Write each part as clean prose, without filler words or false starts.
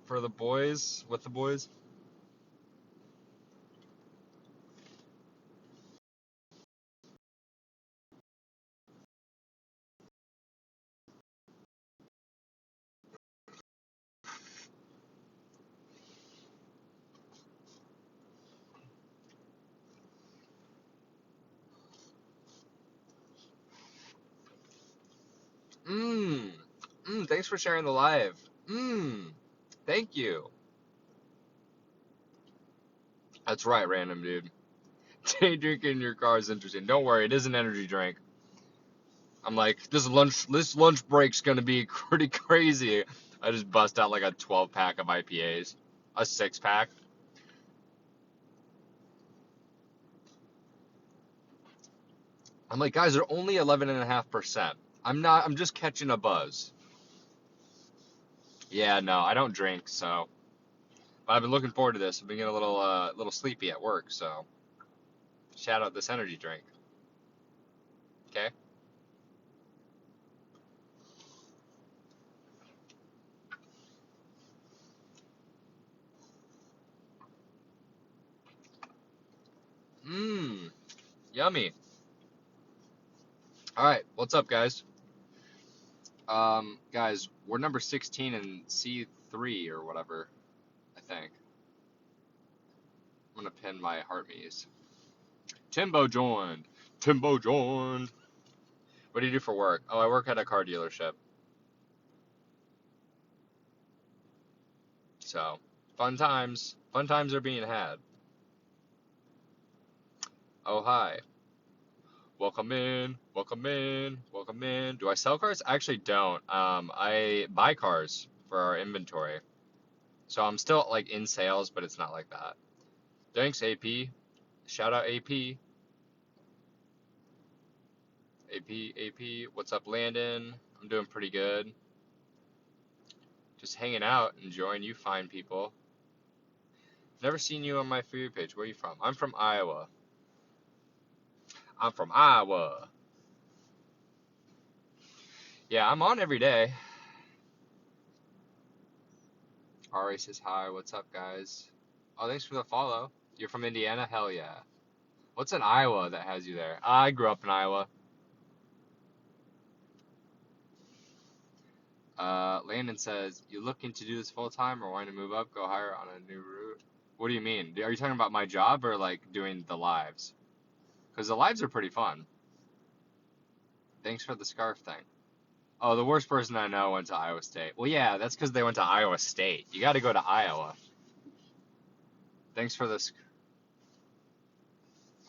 for the boys, with the boys. Mmm. Thanks for sharing the live. Thank you. That's right, random dude. Day drinking in your car is interesting. Don't worry, it is an energy drink. I'm like, this lunch break's gonna be pretty crazy. I just bust out like a 12 pack of IPAs, a 6 pack. I'm like, guys, they're only 11.5%. I'm just catching a buzz. Yeah, no, I don't drink, so. But I've been looking forward to this. I've been getting a little sleepy at work, so shout out this energy drink. Okay. Mmm, yummy. All right, what's up, guys? Guys, we're number 16 in C3 or whatever, I think. I'm gonna pin my Heartme's. Timbo joined. Timbo joined. What do you do for work? Oh, I work at a car dealership. So, fun times. Fun times are being had. Oh, hi. Welcome in. Welcome in. Welcome in. Do I sell cars? I actually don't. I buy cars for our inventory. So I'm still like in sales, but it's not like that. Thanks, AP. Shout out AP. AP. What's up, Landon? I'm doing pretty good. Just hanging out, enjoying you fine people. Never seen you on my For You page. Where are you from? I'm from Iowa. I'm from Iowa. Yeah, I'm on every day. Ari says hi. What's up, guys? Oh, thanks for the follow. You're from Indiana? Hell yeah. What's in Iowa that has you there? I grew up in Iowa. Landon says, you looking to do this full time or wanting to move up, go higher on a new route? What do you mean? Are you talking about my job or like doing the lives? Because the lives are pretty fun. Thanks for the scarf thing. Oh, the worst person I know went to Iowa State. Well, yeah, that's because they went to Iowa State. You got to go to Iowa. Thanks for this.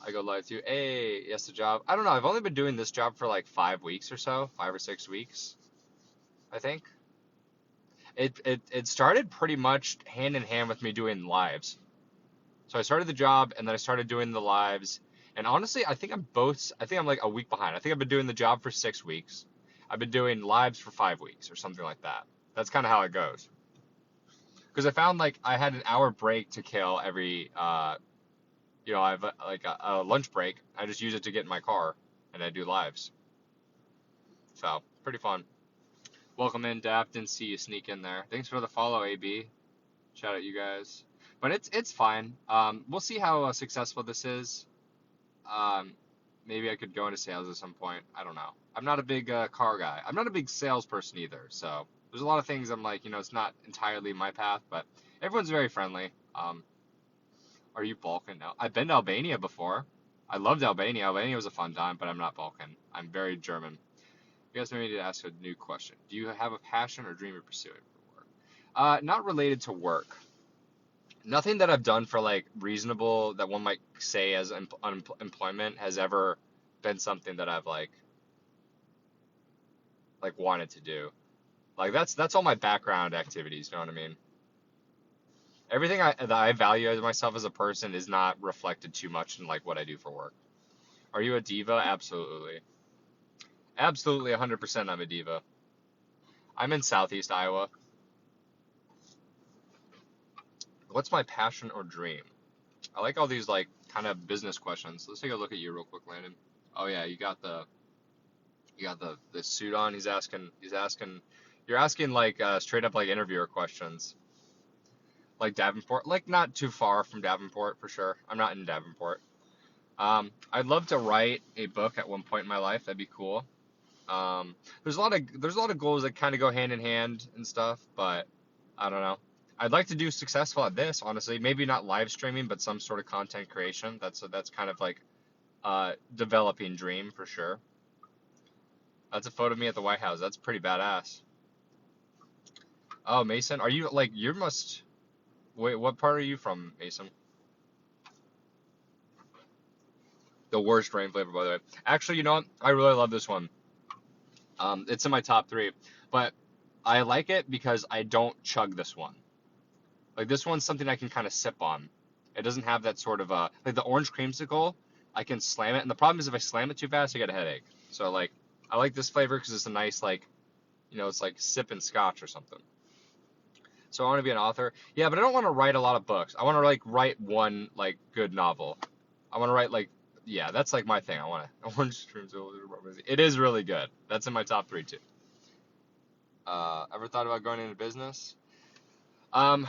I go live too. Hey, yes, the job. I don't know. I've only been doing this job for like 5 weeks or so, 5 or 6 weeks, I think. It started pretty much hand in hand with me doing lives. So I started the job and then I started doing the lives. And honestly, I think I'm like a week behind. I think I've been doing the job for 6 weeks. I've been doing lives for 5 weeks or something like that. That's kind of how it goes. Because I found like I had an hour break to kill every, I have like a lunch break. I just use it to get in my car and I do lives. So pretty fun. Welcome in, Daft. Didn't see you sneak in there. Thanks for the follow, AB. Shout out you guys. But it's fine. We'll see how successful this is. Um, maybe I could go into sales at some point. I don't know. I'm not a big car guy. I'm not a big salesperson either. So there's a lot of things I'm like, it's not entirely my path, but everyone's very friendly. Are you Balkan? No, I've been to Albania before. I loved Albania. Albania was a fun time, but I'm not Balkan. I'm very German. You guys maybe need to ask a new question. Do you have a passion or dream you're pursuing for work? Not related to work. Nothing that I've done for like reasonable that one might say as unemployment has ever been something that I've like wanted to do. Like that's all my background activities. You know what I mean? Everything that I value as myself as a person is not reflected too much in like what I do for work. Are you a diva? Absolutely. Absolutely 100% I'm a diva. I'm in Southeast Iowa. What's my passion or dream? I like all these like kind of business questions. Let's take a look at you real quick, Landon. Oh yeah, you got the suit on. You're asking like straight up like interviewer questions. like Davenport, like not too far from Davenport for sure. I'm not in Davenport. I'd love to write a book at one point in my life. That'd be cool. There's a lot of goals that kind of go hand in hand and stuff, but I don't know. I'd like to do successful at this, honestly. Maybe not live streaming, but some sort of content creation. That's kind of like developing dream for sure. That's a photo of me at the White House. That's pretty badass. Oh, Mason, are you like you must wait? What part are you from, Mason? The worst rain flavor, by the way. Actually, you know what? I really love this one. It's in my top three, but I like it because I don't chug this one. Like this one's something I can kind of sip on. It doesn't have that sort of like the orange creamsicle. I can slam it, and the problem is if I slam it too fast, I get a headache. So like I like this flavor because it's a nice like it's like sipping scotch or something. So I want to be an author. Yeah, but I don't want to write a lot of books. I want to like write one like good novel. I want to write like yeah, that's like my thing. I want to Orange Dreamsicle. It is really good. That's in my top three too. Ever thought about going into business? Um,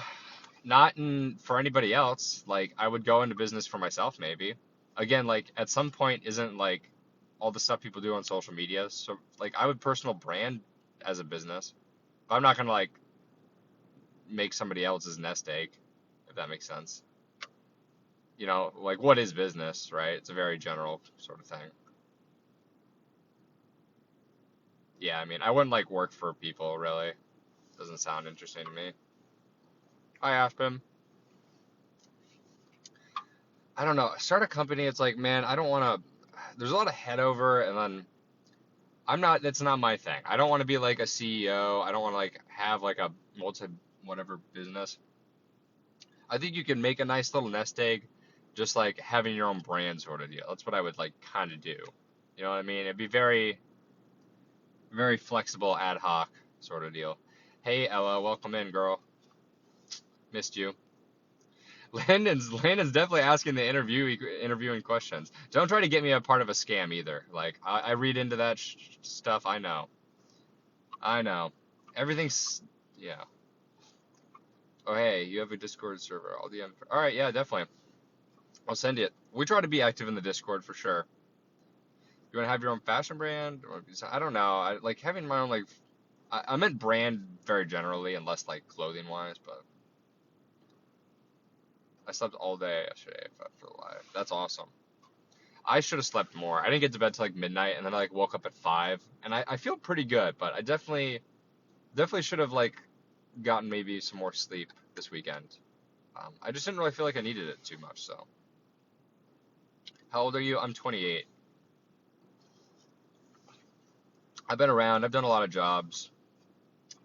Not in for anybody else. Like I would go into business for myself maybe. Again, like at some point isn't like all the stuff people do on social media. So like I would personal brand as a business. But I'm not gonna like make somebody else's nest egg, if that makes sense. Like what is business, right? It's a very general sort of thing. Yeah, I mean, I wouldn't like work for people really. Doesn't sound interesting to me. I asked him. I don't know. Start a company. It's like, man, I don't want to. There's a lot of head over, and then I'm not. That's not my thing. I don't want to be like a CEO. I don't want to like have like a multi whatever business. I think you can make a nice little nest egg, just like having your own brand sort of deal. That's what I would like kind of do. You know what I mean? It'd be very, very flexible, ad hoc sort of deal. Hey Ella, welcome in, girl. Missed you. Landon's definitely asking the interviewing questions. Don't try to get me a part of a scam either. Like I read into that stuff. I know. I know. Everything's yeah. Oh hey, you have a Discord server. All the all right, yeah, definitely. I'll send it. We try to be active in the Discord for sure. You want to have your own fashion brand? I don't know. I like having my own like. I meant brand very generally and less like clothing wise, but I slept all day yesterday for the live. That's awesome. I should have slept more. I didn't get to bed till like midnight, and then I like woke up at 5, and I feel pretty good, but I definitely should have like gotten maybe some more sleep this weekend. I just didn't really feel like I needed it too much. So, how old are you? I'm 28. I've been around. I've done a lot of jobs.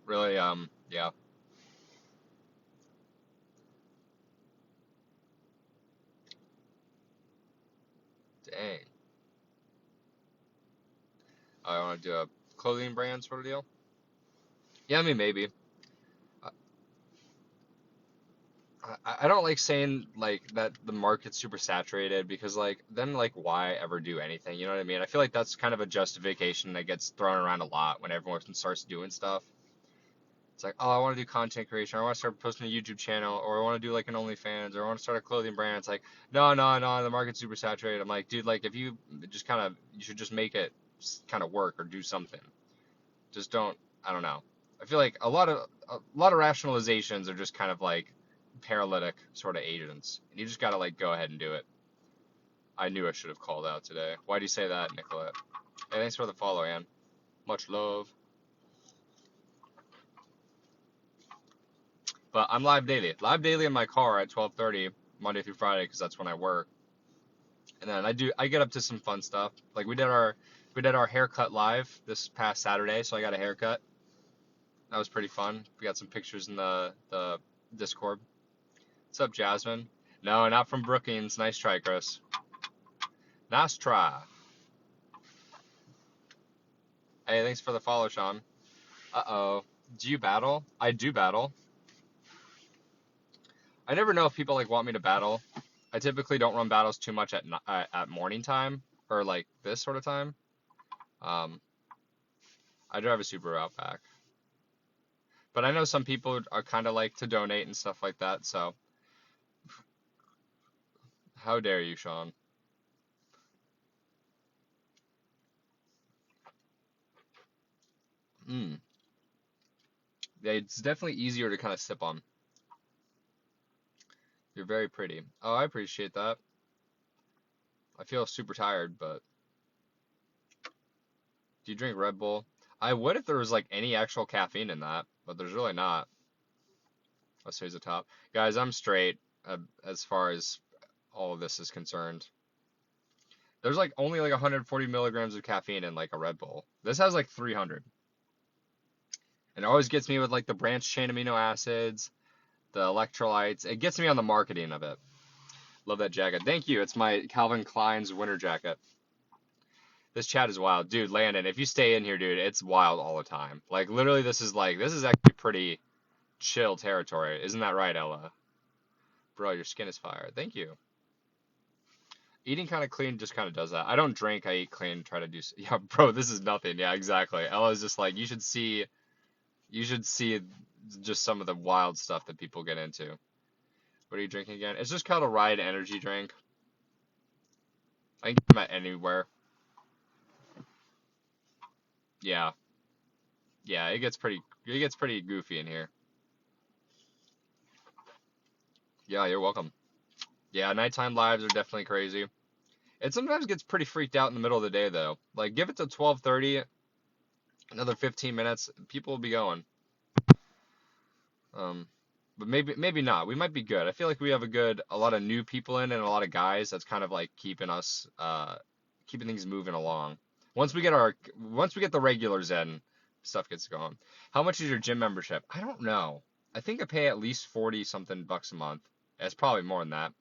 Really, yeah. Dang. I want to do a clothing brand sort of deal. Yeah, I mean maybe. I don't like saying like that the market's super saturated because like then like why ever do anything? You know what I mean? I feel like that's kind of a justification that gets thrown around a lot when everyone starts doing stuff. It's like, oh, I want to do content creation, or I want to start posting a YouTube channel, or I want to do like an OnlyFans, or I want to start a clothing brand. It's like, no, no, no, the market's super saturated. I'm like, dude, like if you just kind of, you should just make it kind of work or do something. Just don't, I don't know. I feel like a lot of rationalizations are just kind of like paralytic sort of agents. And you just gotta like go ahead and do it. I knew I should have called out today. Why do you say that, Nicolette? Hey, thanks for the follow, Ann. Much love. But I'm live daily. Live daily in my car at 12:30 Monday through Friday because that's when I work. And then I get up to some fun stuff. Like we did our haircut live this past Saturday, so I got a haircut. That was pretty fun. We got some pictures in the Discord. What's up, Jasmine? No, not from Brookings. Nice try, Chris. Nice try. Hey, thanks for the follow, Sean. Uh-oh. Do you battle? I do battle. I never know if people like want me to battle. I typically don't run battles too much at morning time or like this sort of time. Um, I drive a Subaru Outback. But I know some people are kind of like to donate and stuff like that, so how dare you, Sean? Mm. Yeah, it's definitely easier to kind of sip on. You're very pretty. Oh, I appreciate that. I feel super tired, but do you drink Red Bull? I would if there was like any actual caffeine in that, but there's really not. Let's raise the top. Guys, I'm straight as far as all of this is concerned. There's like only like 140 milligrams of caffeine in like a Red Bull. This has like 300. And it always gets me with like the branched chain amino acids, the electrolytes. It gets me on the marketing of it. Love that jacket. Thank you. It's my Calvin Klein's winter jacket. This chat is wild. Dude, Landon, if you stay in here, dude, it's wild all the time. Like literally this is actually pretty chill territory. Isn't that right, Ella? Bro, your skin is fire. Thank you. Eating kind of clean just kind of does that. I don't drink, I eat clean, try to do yeah, bro, this is nothing. Yeah, exactly. Ella's just like you should see just some of the wild stuff that people get into. What are you drinking again? It's just called a Ride energy drink. I can get them at anywhere. Yeah. Yeah, it gets pretty goofy in here. Yeah, you're welcome. Yeah, nighttime lives are definitely crazy. It sometimes gets pretty freaked out in the middle of the day though. Like give it to 12:30, another 15 minutes, people will be going. But maybe not. We might be good. I feel like we have a lot of new people in and a lot of guys. That's kind of like keeping us keeping things moving along. Once we get the regulars in, stuff gets going. How much is your gym membership? I don't know. I think I pay at least 40 something bucks a month. It's probably more than that.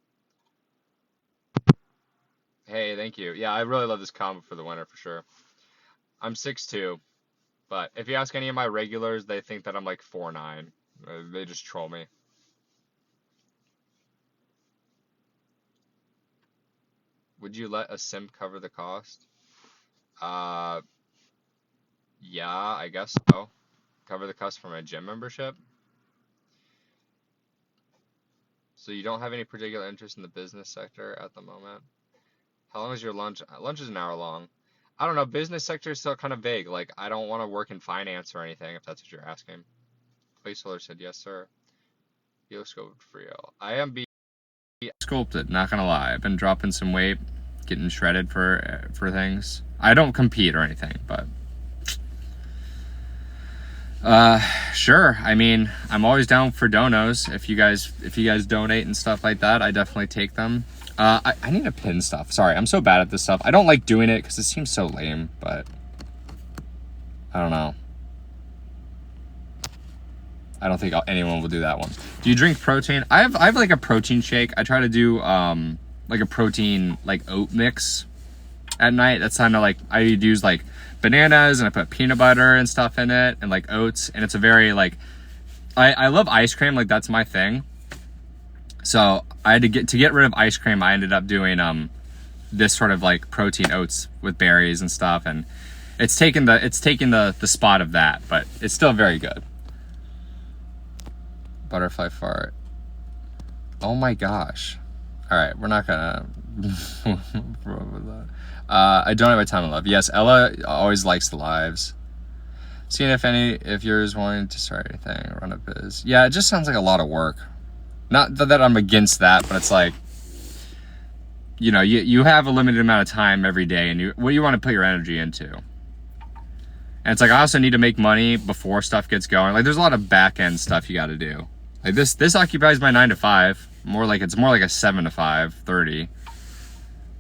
Hey, thank you. Yeah, I really love this combo for the winter for sure. I'm 6'2", but if you ask any of my regulars, they think that I'm like 4'9". They just troll me. Would you let a simp cover the cost? Uh, yeah, I guess so. Cover the cost for my gym membership. So you don't have any particular interest in the business sector at the moment? How long is your lunch? Lunch is an hour long. I don't know. Business sector is still kind of vague. Like, I don't want to work in finance or anything, if that's what you're asking. Placeholder said, yes, sir. You look sculpted for real. I am being sculpted, not gonna lie. I've been dropping some weight, getting shredded for things. I don't compete or anything, but sure. I mean, I'm always down for donos. If you guys donate and stuff like that, I definitely take them. I need to pin stuff. Sorry, I'm so bad at this stuff. I don't like doing it because it seems so lame, but I don't know. I don't think anyone will do that one. Do you drink protein? I have like a protein shake. I try to do like a protein like oat mix at night. That's kind of like I use like bananas and I put peanut butter and stuff in it and like oats, and it's a very like I love ice cream, like that's my thing. So I had to get rid of ice cream. I ended up doing this sort of like protein oats with berries and stuff, and it's taken the spot of that, but it's still very good. Butterfly fart. Oh my gosh. All right, we're not gonna I donate my time and love. Yes, Ella always likes the lives. Seeing if yours wanting to start anything, run a biz. Yeah, it just sounds like a lot of work. Not that I'm against that, but it's like, you know, you have a limited amount of time every day, and what do you want to put your energy into? And it's like, I also need to make money before stuff gets going. Like, there's a lot of back end stuff you got to do. Like this occupies my 9 to 5. It's more like a 7 to 5:30.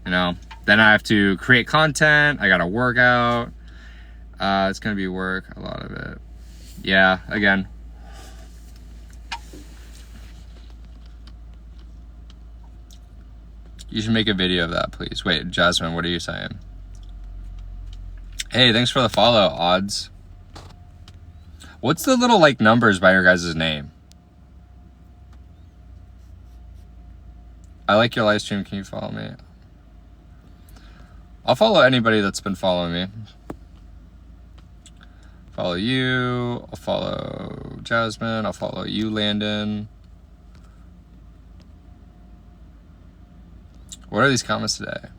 You know. Then I have to create content. I got to work out. It's gonna be work, a lot of it. Yeah. Again. You should make a video of that, please. Wait, Jasmine, what are you saying? Hey, thanks for the follow, Odds. What's the little like numbers by your guys' name? I like your live stream. Can you follow me? I'll follow anybody that's been following me. Follow you. I'll follow Jasmine. I'll follow you, Landon. What are these comments today?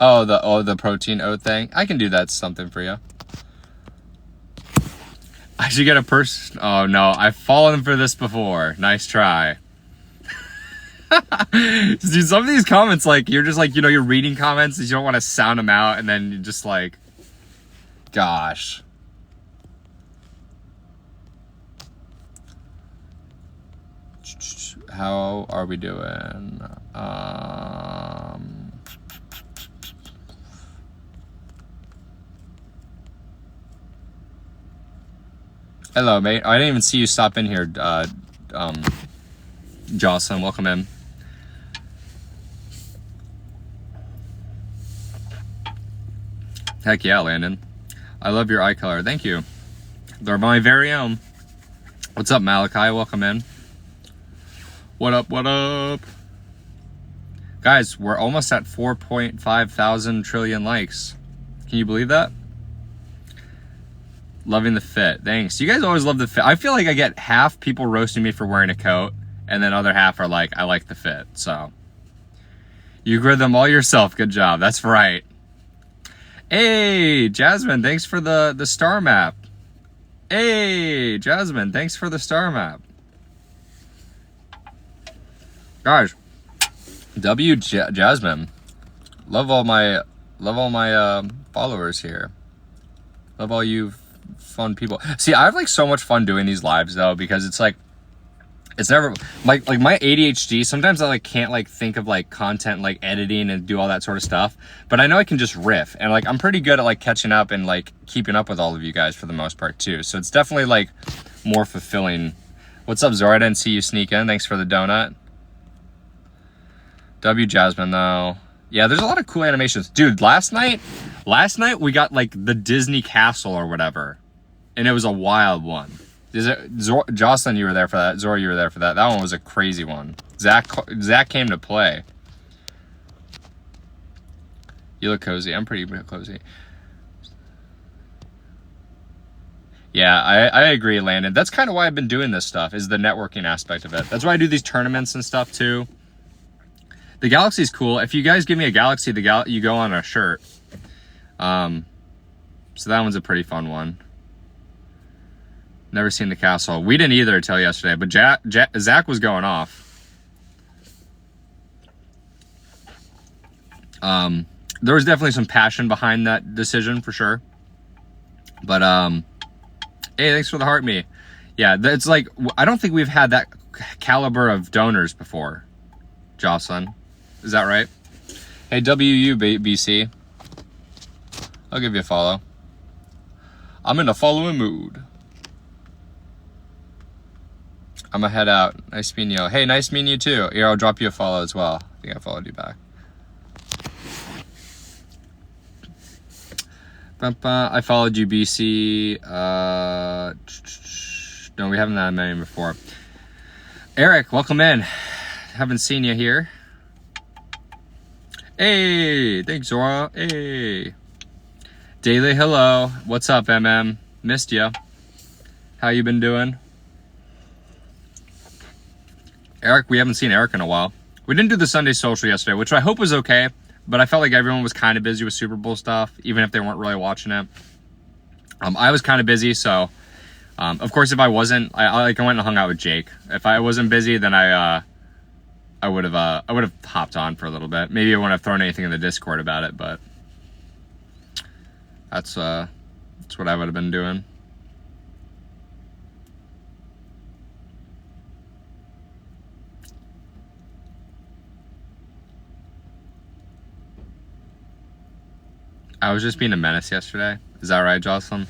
Oh, the protein oat thing. I can do that something for you. I should get a person. Oh no, I've fallen for this before. Nice try. Dude, some of these comments, like, you're just like, you know, you're reading comments and you don't want to sound them out, and then you're just like, gosh. How are we doing? Hello, mate. I didn't even see you stop in here, Jocelyn. Welcome in. Heck yeah, Landon. I love your eye color. Thank you. They're my very own. What's up, Malachi? Welcome in. What up, what up? Guys, we're almost at 4.5 thousand trillion likes. Can you believe that? Loving the fit. Thanks. You guys always love the fit. I feel like I get half people roasting me for wearing a coat, and then other half are like, I like the fit. So you grew them all yourself. Good job. That's right. Hey, Jasmine, thanks for the star map. Hey, Jasmine, thanks for the star map. Guys, Jasmine. Love all my followers here. Love all you fun people. See, I have like so much fun doing these lives though, because it's like, it's never like my ADHD. Sometimes I like can't like think of like content, like editing and do all that sort of stuff. But I know I can just riff, and like I'm pretty good at like catching up and like keeping up with all of you guys for the most part too. So it's definitely like more fulfilling. What's up, Zora? I didn't see you sneak in. Thanks for the donut. Jasmine though. Yeah, there's a lot of cool animations. Dude, last night we got like the Disney castle or whatever. And it was a wild one. Jocelyn, you were there for that. Zora, you were there for that. That one was a crazy one. Zach came to play. You look cozy. I'm pretty cozy. Yeah, I agree, Landon. That's kind of why I've been doing this stuff, is the networking aspect of it. That's why I do these tournaments and stuff too. The Galaxy's cool. If you guys give me a Galaxy, you go on a shirt. So that one's a pretty fun one. Never seen the castle. We didn't either until yesterday, but Zach was going off. There was definitely some passion behind that decision for sure. But hey, thanks for the heart me. Yeah, it's like, I don't think we've had that caliber of donors before, Jocelyn. Is that right? Hey, WUBC. I'll give you a follow. I'm in a following mood. I'm gonna head out. Nice meeting you. Hey, nice meeting you too. Here, I'll drop you a follow as well. I think I followed you back. I followed you, BC. No, we haven't had many before. Eric, welcome in. Haven't seen you here. Hey, thanks, Zora. Hey. Daily, hello. What's up, MM? Missed you. How you been doing? Eric, we haven't seen Eric in a while. We didn't do the Sunday social yesterday, which I hope was okay, but I felt like everyone was kind of busy with Super Bowl stuff, even if they weren't really watching it. I was kind of busy, so of course, if I wasn't, I went and hung out with Jake. If I wasn't busy, then I would have hopped on for a little bit. Maybe I wouldn't have thrown anything in the Discord about it, but that's what I would have been doing. I was just being a menace yesterday. Is that right, Jocelyn?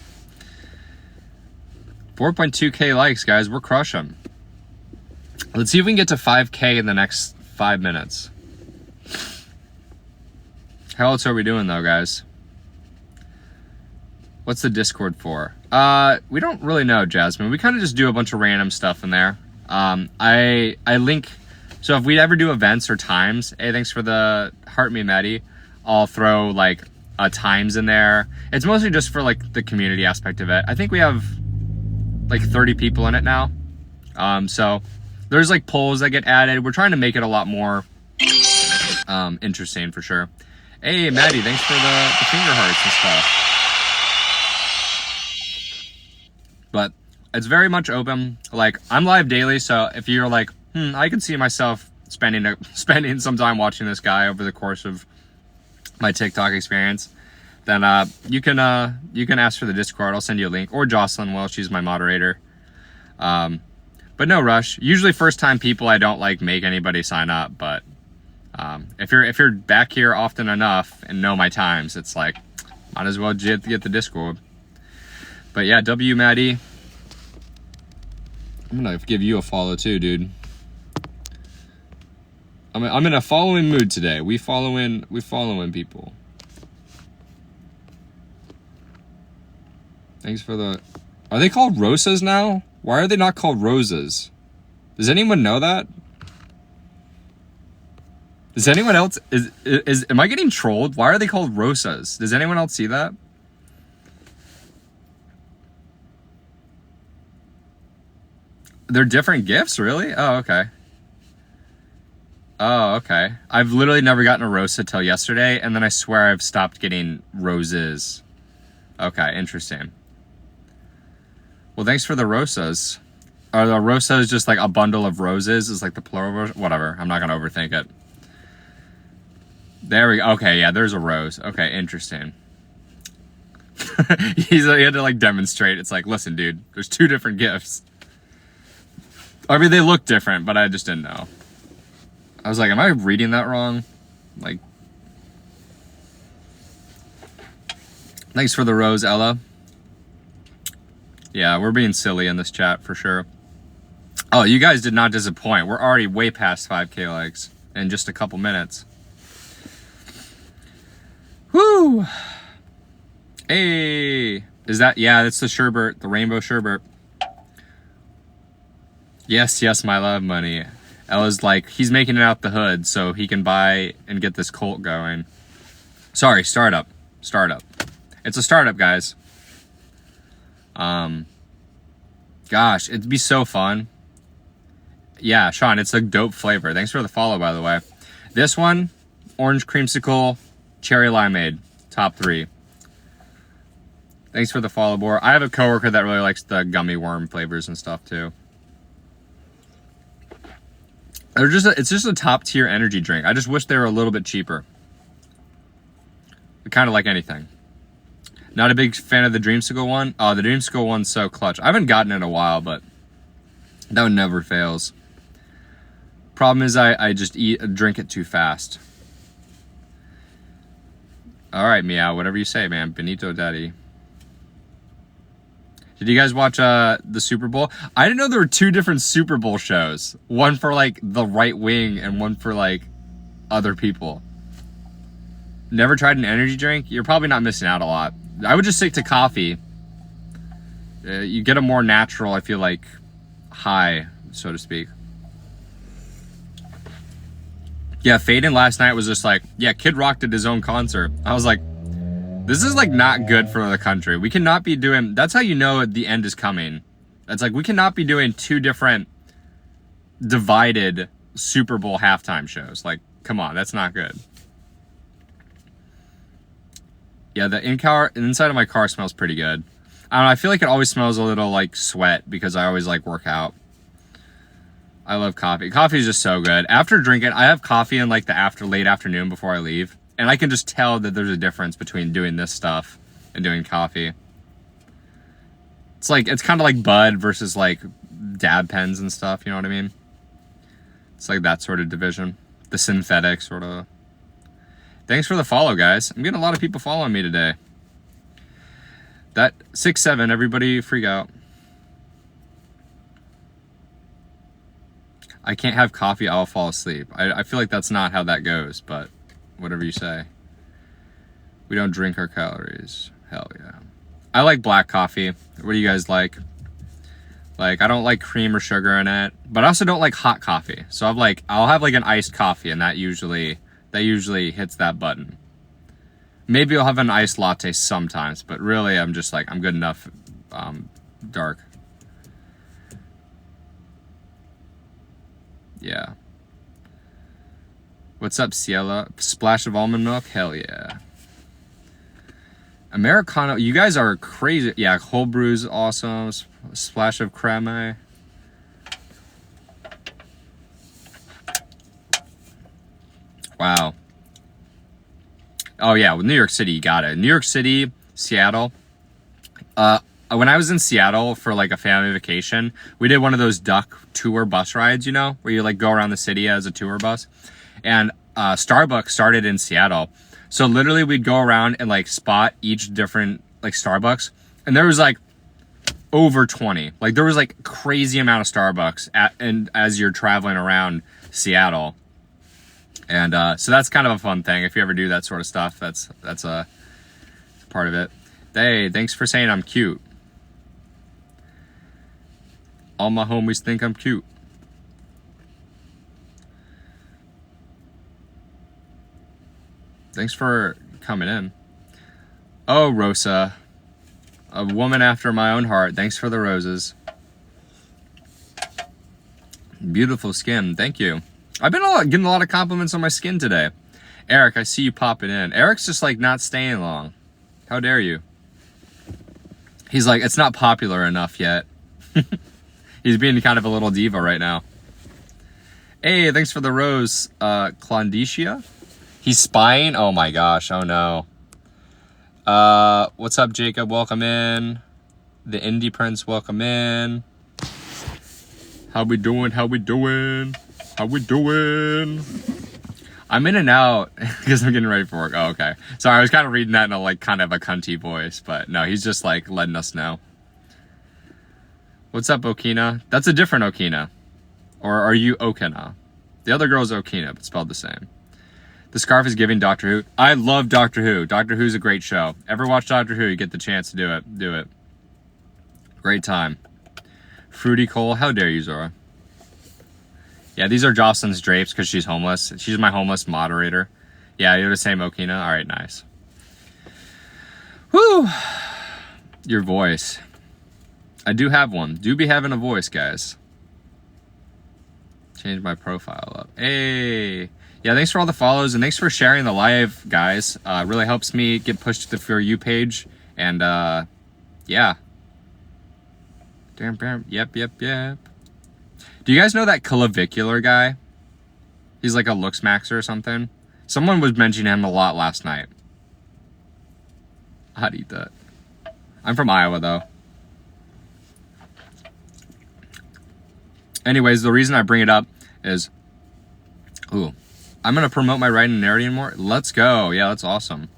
4.2K likes, guys. We're crushing. Let's see if we can get to 5K in the next 5 minutes. How else are we doing, though, guys? What's the Discord for? We don't really know, Jasmine. We kind of just do a bunch of random stuff in there. I link So if we ever do events or times, hey, thanks for the heart me, Maddie. I'll throw like times in there. It's mostly just for like the community aspect of it. I think we have like 30 people in it now. So there's like polls that get added. We're trying to make it a lot more interesting for sure. Hey, Maddie, thanks for the finger hearts and stuff. But it's very much open. Like, I'm live daily, so if you're like, I can see myself spending some time watching this guy over the course of my TikTok experience, then you can ask for the Discord. I'll send you a link, or Jocelyn will. She's my moderator. But no rush. Usually first time people, I don't like make anybody sign up, but if you're back here often enough and know my times, it's like might as well get the Discord. But yeah, W Maddie, I'm gonna give you a follow too, dude. I'm in a following mood today. We following people. Thanks for the... Are they called Rosas now? Why are they not called Rosas? Does anyone know that? Does anyone else... Am I getting trolled? Why are they called Rosas? Does anyone else see that? They're different gifts, really? Oh, okay. Oh, okay. I've literally never gotten a Rosa till yesterday, and then I swear I've stopped getting roses. Okay, interesting. Well, thanks for the Rosas. Are the Rosas just like a bundle of roses? Is like the plural? Whatever. I'm not gonna overthink it. There we go. Okay, yeah, there's a rose. Okay, interesting. He had to like demonstrate. It's like, listen, dude, there's two different gifts. I mean, they look different, but I just didn't know. I was like, am I reading that wrong? Like, thanks for the rose, Ella. Yeah, we're being silly in this chat for sure. Oh, you guys did not disappoint. We're already way past 5K likes in just a couple minutes. Woo! Hey! Is that... Yeah, that's the sherbet, the rainbow sherbet. Yes, yes, my love money. Ella's like, he's making it out the hood so he can buy and get this cult going. Sorry, startup. Startup. It's a startup, guys. Gosh, it'd be so fun. Yeah, Sean, it's a dope flavor. Thanks for the follow, by the way. This one, orange creamsicle, cherry limeade, top 3. Thanks for the follow, Bor. I have a coworker that really likes the gummy worm flavors and stuff too. It's just a top tier energy drink. I just wish they were a little bit cheaper. Kind of like anything. Not a big fan of the Dreamsicle one. Oh, the Dreamsicle one's so clutch. I haven't gotten it in a while, but that one never fails. Problem is I just drink it too fast. All right, Meow, whatever you say, man. Benito Daddy. Did you guys watch the Super Bowl? I didn't know there were 2 different Super Bowl shows. One for like the right wing and one for like other people. Never tried an energy drink? You're probably not missing out a lot. I would just stick to coffee. You get a more natural, I feel like, high, so to speak. Yeah, Faden last night was just like, yeah, Kid Rock did his own concert. I was like, this is like not good for the country. We cannot be doing, that's how you know the end is coming. It's like, we cannot be doing 2 different divided Super Bowl halftime shows. Like, come on, that's not good. Yeah, the inside of my car smells pretty good. I don't know, I feel like it always smells a little like sweat because I always like work out. I love coffee. Coffee is just so good. After drinking, I have coffee in like the late afternoon before I leave. And I can just tell that there's a difference between doing this stuff and doing coffee. It's like, it's kind of like bud versus like dab pens and stuff, you know what I mean? It's like that sort of division. The synthetic sort of. Thanks for the follow, guys. I'm getting a lot of people following me today. That 6-7, everybody freak out. I can't have coffee, I'll fall asleep. I feel like that's not how that goes, but whatever you say. We don't drink our calories. Hell yeah. I like black coffee. What do you guys like? Like, I don't like cream or sugar in it. But I also don't like hot coffee. So I'll have like an iced coffee, and that usually hits that button. Maybe I'll have an iced latte sometimes, but really I'm just like, I'm good enough dark. Yeah. What's up, Ciela? Splash of almond milk? Hell yeah. Americano, you guys are crazy. Yeah, cold brew's awesome. Splash of creme. Wow. Oh yeah, with New York City, you got it. New York City, Seattle. When I was in Seattle for like a family vacation, we did one of those duck tour bus rides, you know, where you like go around the city as a tour bus. And Starbucks started in Seattle. So literally we'd go around and like spot each different like Starbucks. And there was like over 20. Like there was like crazy amount of Starbucks and as you're traveling around Seattle. And so that's kind of a fun thing. If you ever do that sort of stuff, that's a part of it. Hey, thanks for saying I'm cute. All my homies think I'm cute. Thanks for coming in. Oh, Rosa. A woman after my own heart. Thanks for the roses. Beautiful skin. Thank you. I've been getting a lot of compliments on my skin today. Eric, I see you popping in. Eric's just like not staying long. How dare you? He's like, it's not popular enough yet. He's being kind of a little diva right now. Hey, thanks for the rose, Clondicia. He's spying? Oh my gosh, oh no. What's up, Jacob? Welcome in. The Indie Prince, welcome in. How we doing? How we doing? How we doing? I'm in and out because I'm getting ready for work. Oh, okay. Sorry, I was kind of reading that in a like kind of a cunty voice, but no, he's just like letting us know. What's up, Okina? That's a different Okina. Or are you Okina? The other girl's Okina, but spelled the same. The scarf is giving Doctor Who. I love Doctor Who. Doctor Who's a great show. Ever watch Doctor Who, you get the chance to do it. Do it. Great time. Fruity Cole, how dare you, Zora? Yeah, these are Jocelyn's drapes because she's homeless. She's my homeless moderator. Yeah, you're the same Okina? All right, nice. Whew. Your voice. I do have one. Do be having a voice, guys. Change my profile up. Hey. Yeah, thanks for all the follows and thanks for sharing the live, guys. It really helps me get pushed to the For You page. And, yeah. Yep. Do you guys know that clavicular guy? He's like a looks maxer or something. Someone was mentioning him a lot last night. I'd eat that. I'm from Iowa, though. Anyways, the reason I bring it up is... Ooh. I'm going to promote my writing and narrating more. Let's go. Yeah, that's awesome.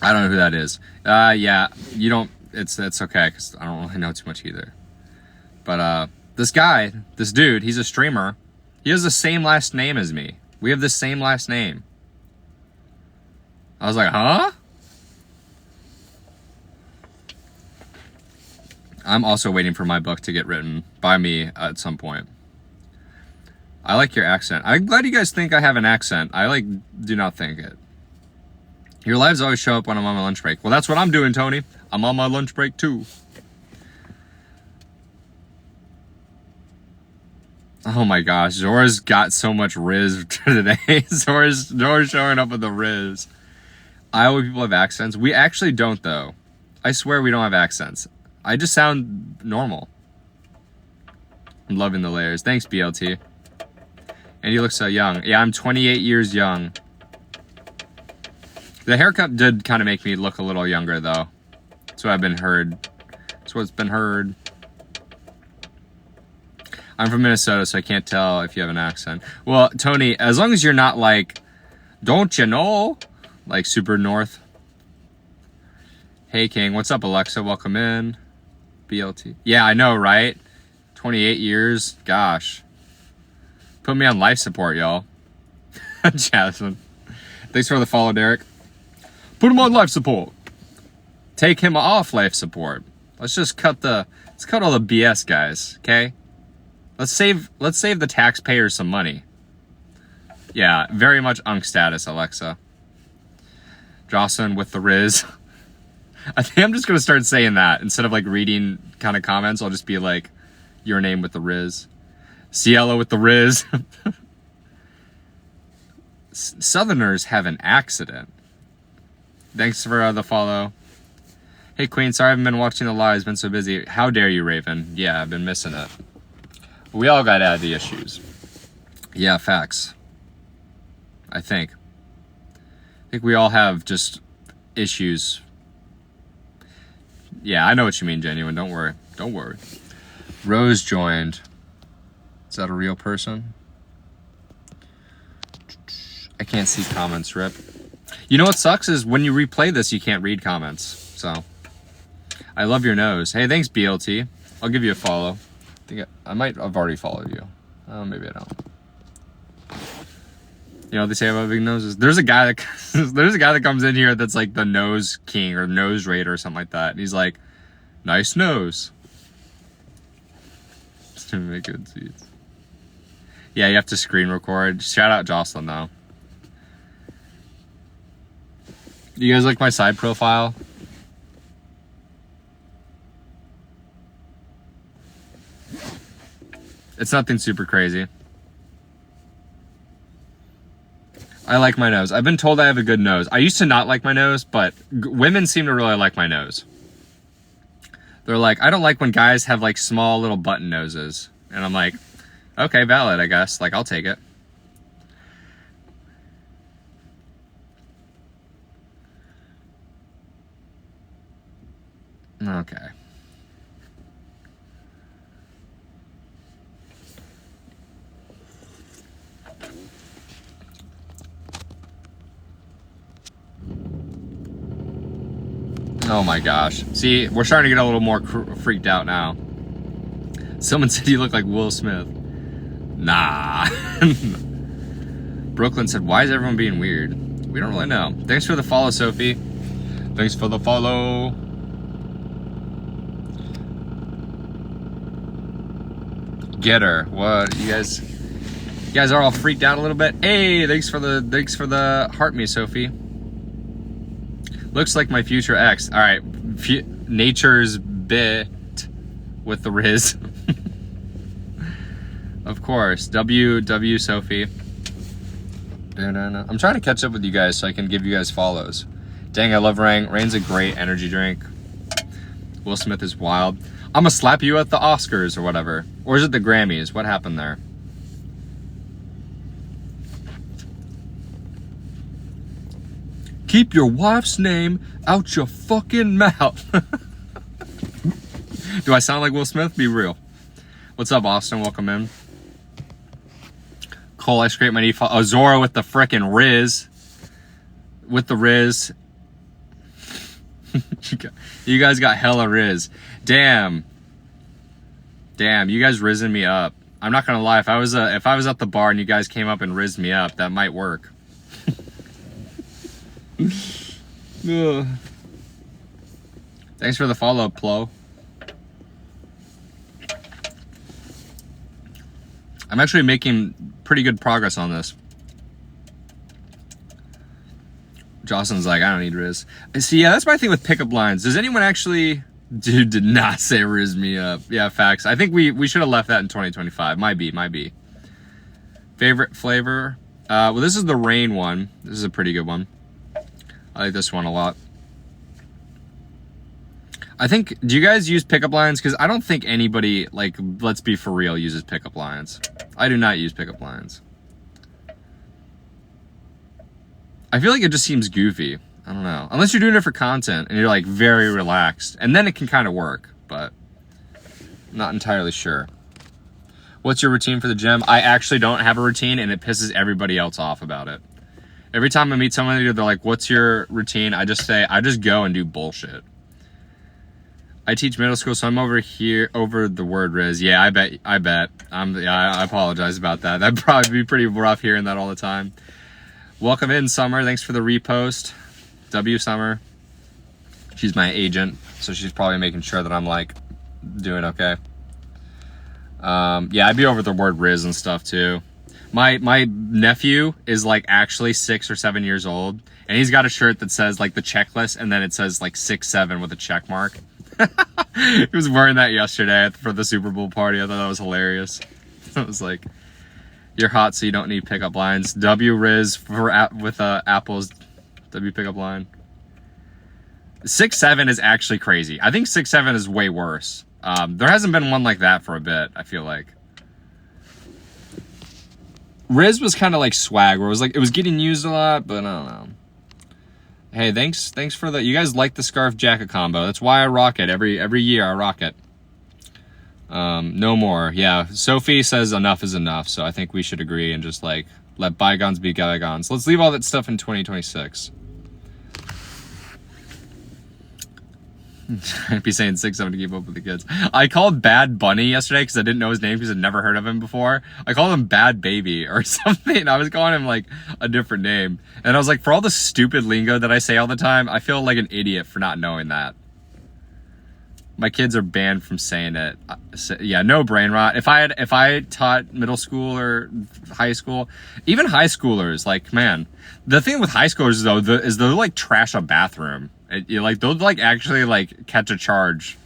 I don't know who that is. Yeah, you don't... It's okay, because I don't really know too much either. But, this guy, this dude, he's a streamer. He has the same last name as me. We have the same last name. I was like, huh? I'm also waiting for my book to get written by me at some point. I like your accent. I'm glad you guys think I have an accent. I, do not think it. Your lives always show up when I'm on my lunch break. Well, that's what I'm doing, Tony. I'm on my lunch break, too. Oh, my gosh. Zora's got so much Riz today. Zora's showing up with the Riz. Iowa people have accents. We actually don't, though. I swear we don't have accents. I just sound normal. I'm loving the layers. Thanks, BLT. And you look so young. Yeah, I'm 28 years young. The haircut did kind of make me look a little younger, though. That's what I've been heard. That's what's been heard. I'm from Minnesota, so I can't tell if you have an accent. Well, Tony, as long as you're not like, don't you know? Like super north. Hey, King. What's up, Alexa? Welcome in. BLT. Yeah, I know, right? 28 years. Gosh. Put me on life support, y'all. Jasmine. Thanks for the follow, Derek. Put him on life support. Take him off life support. Let's just cut all the BS, guys, okay? Let's save the taxpayers some money. Yeah, very much unk status, Alexa. Jocelyn with the Riz. I think I'm just gonna start saying that instead of like reading kind of comments. I'll just be like, your name with the Riz. Cielo with the Riz. Southerners have an accident. Thanks for the follow. Hey Queen, sorry I haven't been watching the lives, been so busy. How dare you, Raven? Yeah, I've been missing it. We all got daddy issues. Yeah, facts. I think we all have just issues. Yeah, I know what you mean, Genuine. Don't worry. Don't worry. Rose joined. Is that a real person? I can't see comments, Rip. You know what sucks is when you replay this, you can't read comments. So, I love your nose. Hey, thanks, BLT. I'll give you a follow. I might have already followed you. Oh, maybe I don't. You know what they say about big noses? There's a guy that comes in here that's like the nose king or nose raider or something like that. And he's like, nice nose. Just to make good seats. Yeah, you have to screen record. Shout out Jocelyn though. You guys like my side profile? It's nothing super crazy. I like my nose. I've been told I have a good nose. I used to not like my nose, but women seem to really like my nose. They're like, I don't like when guys have like small little button noses. And I'm like, okay, valid, I guess. Like, I'll take it. Okay. Oh my gosh. See, we're starting to get a little more freaked out now. Someone said you look like Will Smith. Nah. Brooklyn said, why is everyone being weird? We don't really know. Thanks for the follow, Sophie. Thanks for the follow. Get her. What? You guys are all freaked out a little bit. Hey, thanks for the heart me, Sophie. Looks like my future ex. All right, nature's bit with the Riz. Of course, W Sophie. I'm trying to catch up with you guys so I can give you guys follows. Dang, I love Rain. Rain's a great energy drink. Will Smith is wild. I'm gonna slap you at the Oscars or whatever. Or is it the Grammys? What happened there? Keep your wife's name out your fucking mouth. Do I sound like Will Smith? Be real. What's up, Austin? Welcome in. Cole, I scraped my knee. Oh, Zora with the frickin' Riz. With the Riz. You guys got hella Riz. Damn, you guys rizzing me up. I'm not gonna lie. If I was at the bar and you guys came up and rizzed me up, that might work. Thanks for the follow, Plo. I'm actually making pretty good progress on this. Jocelyn's like, I don't need Riz. See, yeah, that's my thing with pickup lines. Does anyone actually... Dude did not say Riz me up. Yeah, facts. I think we should have left that in 2025. Might be. Favorite flavor? Well, this is the Rain one. This is a pretty good one. I like this one a lot. I think, do you guys use pickup lines? Because I don't think anybody, like, let's be for real, uses pickup lines. I do not use pickup lines. I feel like it just seems goofy. I don't know. Unless you're doing it for content and you're, like, very relaxed. And then it can kind of work, but I'm not entirely sure. What's your routine for the gym? I actually don't have a routine, and it pisses everybody else off about it. Every time I meet someone, they're like, what's your routine? I just say, I just go and do bullshit. I teach middle school, so I'm over the word Riz. Yeah, I bet. I apologize about that. That'd probably be pretty rough hearing that all the time. Welcome in, Summer. Thanks for the repost. W Summer. She's my agent, so she's probably making sure that I'm like doing okay. Yeah, I'd be over the word Riz and stuff too. My nephew is like actually 6 or 7 years old, and he's got a shirt that says like the checklist, and then it says like 6-7 with a check mark. He was wearing that yesterday for the Super Bowl party. I thought that was hilarious. I was like, "You're hot, so you don't need pickup lines." W Riz for with Apple's W pickup line. 6-7 is actually crazy. I think 6-7 is way worse. There hasn't been one like that for a bit, I feel like. Riz was kind of like swag, where it was like, it was getting used a lot, but I don't know. Hey, thanks for the, you guys like the scarf jacket combo. That's why I rock it. Every year I rock it. No more. Yeah, Sophie says enough is enough, so I think we should agree and just like, let bygones be bygones. Let's leave all that stuff in 2026. I'd be saying 6-7 to keep up with the kids. I called Bad Bunny yesterday because I didn't know his name because I'd never heard of him before. I called him Bad Baby or something. I was calling him like a different name. And I was like, for all the stupid lingo that I say all the time, I feel like an idiot for not knowing that. My kids are banned from saying it. Yeah, no brain rot. If I taught middle school or high school, even high schoolers, like, man, the thing with high schoolers though is they'll like trash a bathroom. Like they'll like actually like catch a charge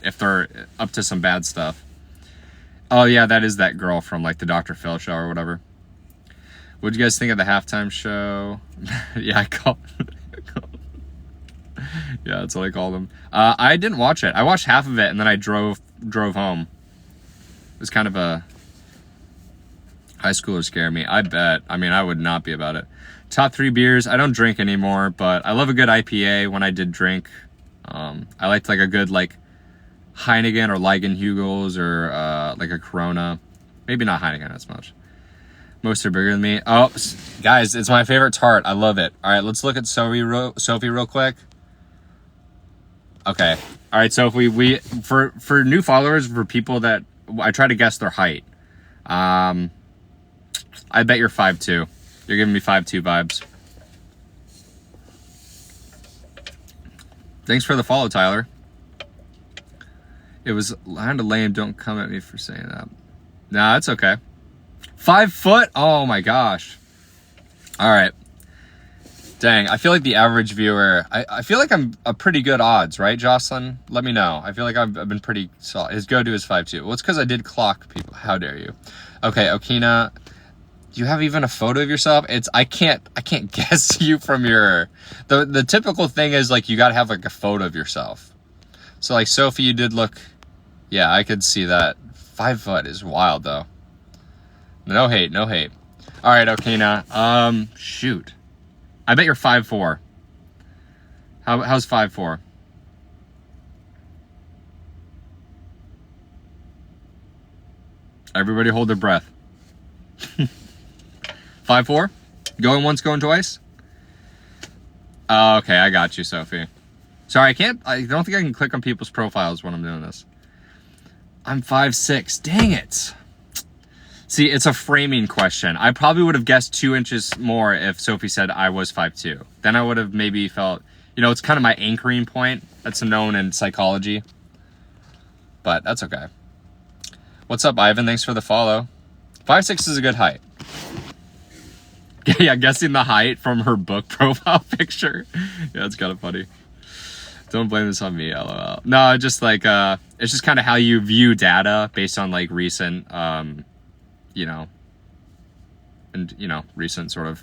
if they're up to some bad stuff. Oh yeah, that is that girl from like the Dr. Phil show or whatever. What'd you guys think of the halftime show? Yeah, I called. Yeah, that's what I called them. I didn't watch it. I watched half of it and then I drove home. It was kind of a high schooler scare me. I bet. I mean, I would not be about it. Top 3 beers. I don't drink anymore, but I love a good IPA when I did drink. I liked like a good like Heineken or Leigenhugels or like a Corona. Maybe not Heineken as much. Most are bigger than me. Oh, guys, it's my favorite tart. I love it. All right, let's look at Sophie real quick. Okay. All right, Sophie, we for new followers, for people that I try to guess their height. I bet you're 5'2". You're giving me 5'2" vibes. Thanks for the follow, Tyler. It was kind of lame. Don't come at me for saying that. Nah, it's okay. 5 foot? Oh my gosh. All right. Dang, I feel like the average viewer, I feel like I'm a pretty good odds, right, Jocelyn? Let me know. I feel like I've been pretty solid. His go-to is 5'2". Well, it's because I did clock people. How dare you? Okay, Okina, do you have even a photo of yourself? I can't guess you from your, the typical thing is like you gotta have like a photo of yourself. So like Sophie, you did look, yeah, I could see that. 5 foot is wild though. No hate, no hate. All right, Okina, shoot. I bet you're 5'4". How's 5'4"? Everybody hold their breath. 5'4"? Going once, going twice? Okay, I got you, Sophie. Sorry, I don't think I can click on people's profiles when I'm doing this. I'm 5'6". Dang it. See, it's a framing question. I probably would have guessed 2 inches more if Sophie said I was 5'2". Then I would have maybe felt, you know, it's kind of my anchoring point. That's known in psychology. But that's okay. What's up, Ivan? Thanks for the follow. 5'6" is a good height. Yeah, guessing the height from her book profile picture. Yeah, it's kind of funny. Don't blame this on me, lol. No, just like, it's just kind of how you view data based on like recent, you know, and, you know, recent sort of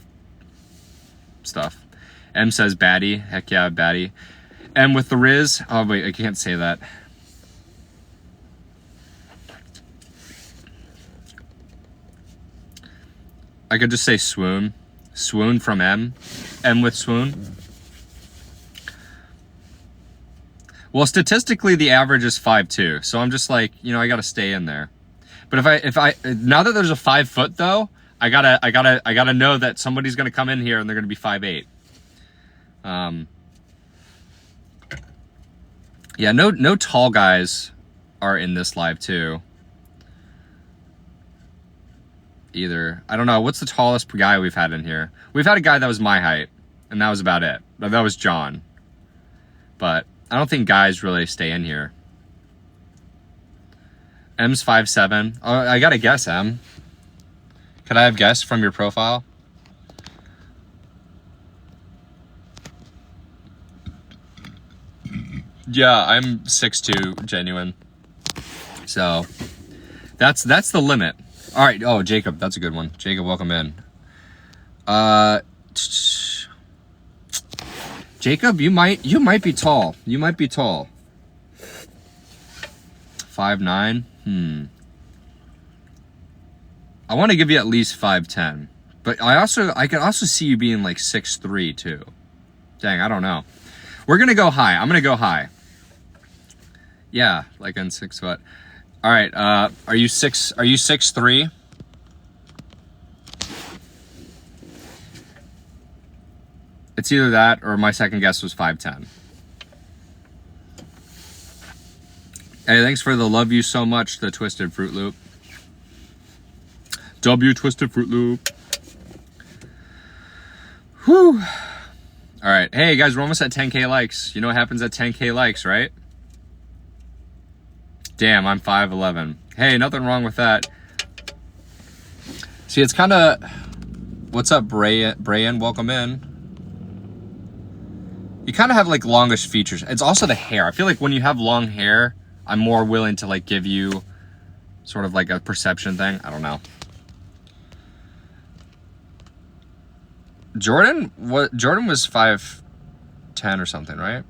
stuff. M says baddie. Heck yeah, baddie. M with the Riz. Oh, wait, I can't say that. I could just say swoon. Swoon from M. M with swoon. Well, statistically, the average is 5'2". So I'm just like, you know, I got to stay in there. But if I now that there's a 5 foot though, I gotta know that somebody's gonna come in here and they're gonna be 5'8". Yeah, no tall guys are in this live too. Either. I don't know. What's the tallest guy we've had in here? We've had a guy that was my height, and that was about it. That was John. but I don't think guys really stay in here. M's 5'7". Oh, I gotta guess, M. Could I have guessed from your profile? Yeah, I'm 6'2", genuine. So that's the limit. All right. Oh, Jacob, that's a good one. Jacob, welcome in. Jacob, you might be tall. You might be tall. 5'9". I want to give you at least 5'10", but I could also see you being like 6'3" too. Dang, I don't know. We're gonna go high. I'm gonna go high. Yeah, like in 6 foot. All right. Are you 6'3"? It's either that or my second guess was 5'10". Hey, thanks for the love you so much, the Twisted Fruit Loop. W Twisted Fruit Loop. Whew. All right. Hey, guys, we're almost at 10K likes. You know what happens at 10K likes, right? Damn, I'm 5'11". Hey, nothing wrong with that. See, it's kind of... What's up, Brian? Welcome in. You kind of have, like, longish features. It's also the hair. I feel like when you have long hair, I'm more willing to, like, give you sort of like a perception thing. I don't know. Jordan was 5'10" or something, right?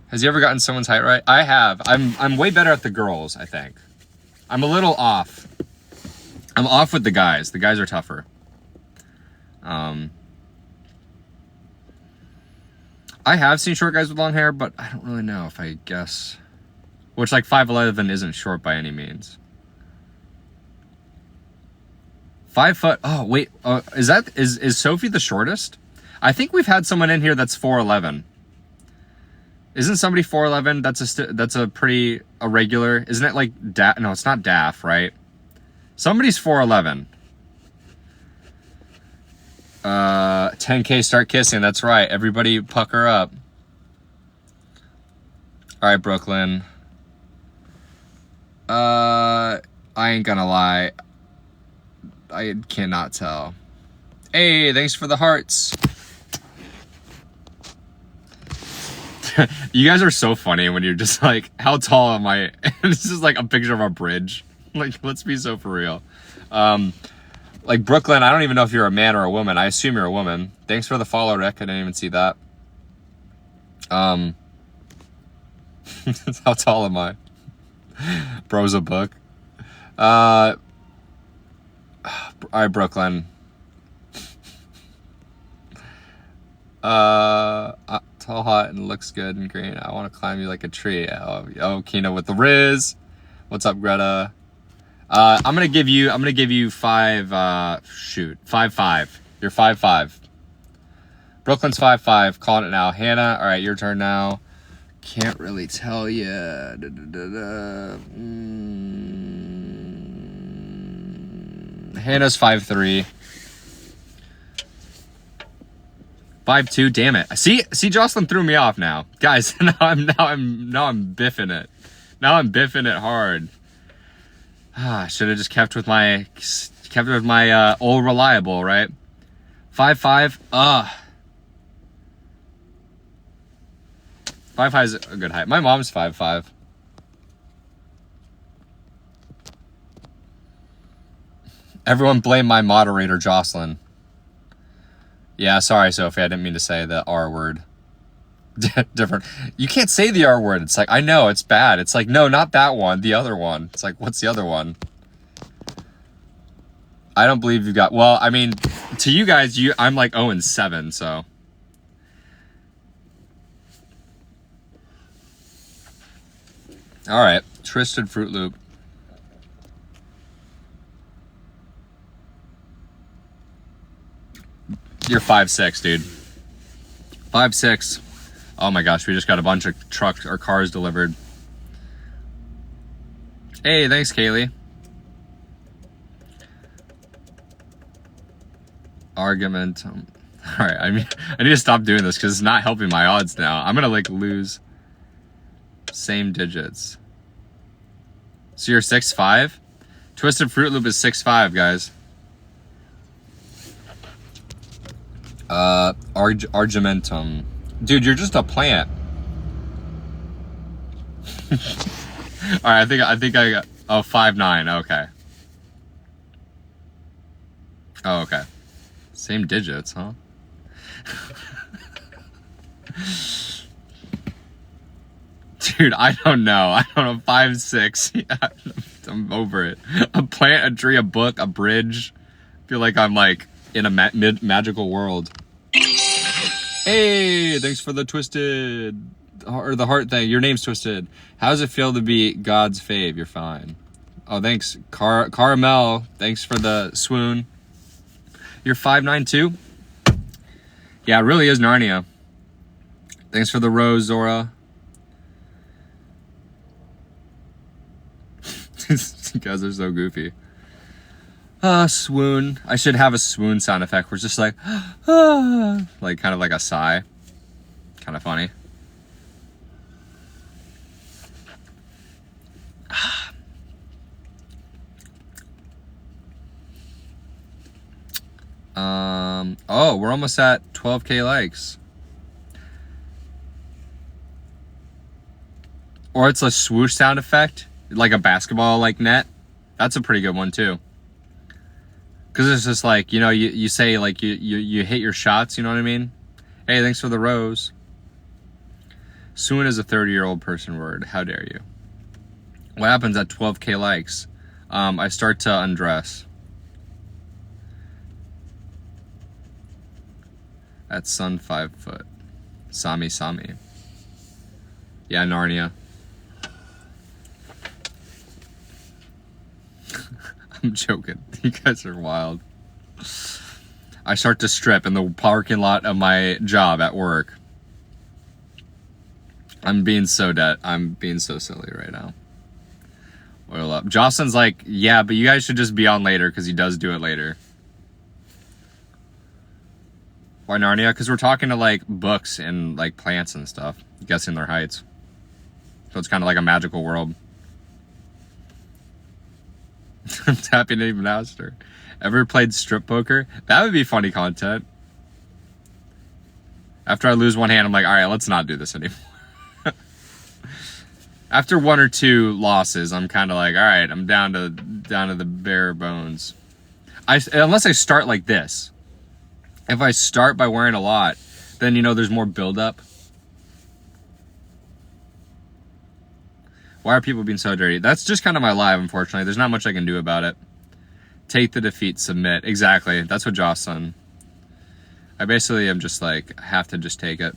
Has he ever gotten someone's height right? I have. I'm way better at the girls, I think. I'm a little off. I'm off with the guys. The guys are tougher. I have seen short guys with long hair, but I don't really know if I guess. Which, like, 5'11" isn't short by any means. 5 foot. Oh, wait. Is Sophie the shortest? I think we've had someone in here that's 4'11". Isn't somebody 4'11"? That's a pretty irregular. Isn't it like No, it's not Daff, right? Somebody's 4'11". 10K start kissing. That's right. Everybody pucker up. All right, Brooklyn. I ain't gonna lie. I cannot tell. Hey, thanks for the hearts. You guys are so funny when you're just like, how tall am I? And this is like a picture of a bridge. Like, let's be so for real. Like, Brooklyn, I don't even know if you're a man or a woman. I assume you're a woman. Thanks for the follow, Rick. I didn't even see that. How tall am I? Bro's a book. All right, Brooklyn. Tall, hot, and looks good and green. I want to climb you like a tree. Oh, Kino with the Riz. What's up, Greta? I'm gonna give you 5'5". You're 5'5". Brooklyn's 5'5". Calling it now. Hannah, all right, your turn now. Can't really tell you. Hannah's 5'3". 5'2". Damn it. See, Jocelyn threw me off now. Guys, now I'm biffing it. Now I'm biffing it hard. Should have just kept with my old reliable, right? 5'5". 5'5" is a good height. My mom's 5'5". Everyone blame my moderator, Jocelyn. Yeah, sorry, Sophie. I didn't mean to say the R word. Different. You can't say the R word. It's like, I know, it's bad. It's like, no, not that one. The other one. It's like, what's the other one? I don't believe you've got... Well, I mean, to you guys, I'm like 0-7, so... All right. Twisted Fruit Loop. You're 5'6", dude. 5'6". Oh my gosh, we just got a bunch of trucks or cars delivered. Hey, thanks, Kaylee. Argument. Alright, I mean, I need to stop doing this because it's not helping my odds now. I'm gonna, like, lose same digits. So you're 6'5"? Twisted Fruit Loop is 6'5", guys. Argimentum. Dude, you're just a plant. Alright, I think I got... Oh, 5'9", okay. Oh, okay. Same digits, huh? Dude, I don't know. 5'6". I'm over it. A plant, a tree, a book, a bridge. I feel like I'm like in a magical world. Hey, thanks for the twisted or the heart thing. Your name's Twisted. How does it feel to be God's fave? You're fine. Oh, thanks, Caramel. Thanks for the swoon. You're 5'9" too? Yeah, it really is Narnia. Thanks for the rose, Zora. You guys are so goofy. Swoon. I should have a swoon sound effect where it's just like, like kind of like a sigh. Kind of funny. Oh, we're almost at 12K likes. Or it's a swoosh sound effect, like a basketball like net. That's a pretty good one too. Cause it's just like, you know, you say like you hit your shots, you know what I mean? Hey, thanks for the rose. Swoon is a 30-year-old person word. How dare you? What happens at 12K likes? I start to undress. At sun 5 foot. Sami. Yeah, Narnia. I'm joking. You guys are wild. I start to strip in the parking lot of my job at work. I'm being so silly right now. Oil up. Jocelyn's like, yeah, but you guys should just be on later because he does do it later. Why Narnia? Because we're talking to like books and like plants and stuff, guessing their heights. So it's kind of like a magical world. I'm tapping even faster. Ever played strip poker? That would be funny content. After I lose one hand, I'm like, all right, let's not do this anymore. After 1 or 2 losses, I'm kind of like, all right, I'm down to the bare bones. Unless I start like this. If I start by wearing a lot, then, you know, there's more buildup. Why are people being so dirty? That's just kind of my life, unfortunately. There's not much I can do about it. Take the defeat, submit. Exactly. That's what Jocelyn. I basically am just like, I have to just take it.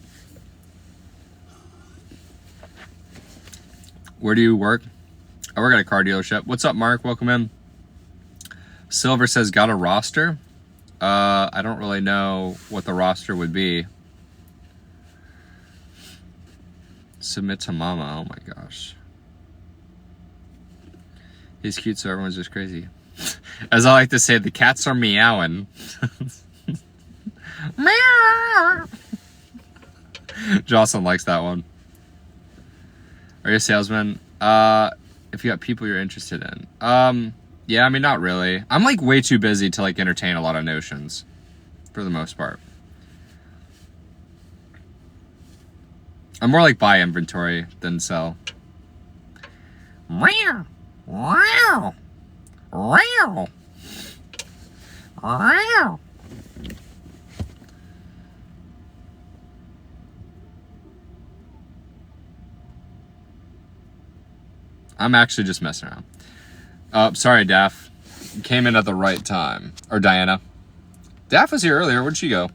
Where do you work? I work at a car dealership. What's up, Mark? Welcome in. Silver says, got a roster? I don't really know what the roster would be. Submit to mama. Oh my gosh. He's cute, so everyone's just crazy. As I like to say, the cats are meowing. Meow. Jocelyn likes that one. Are you a salesman? If you got people you're interested in. Yeah, I mean, not really. I'm like way too busy to like entertain a lot of notions. For the most part. I'm more like buy inventory than sell. Meow. Wow. Wow. Wow. I'm actually just messing around. Sorry, Daff. You came in at the right time. Or Diana. Daff was here earlier. Where'd she go?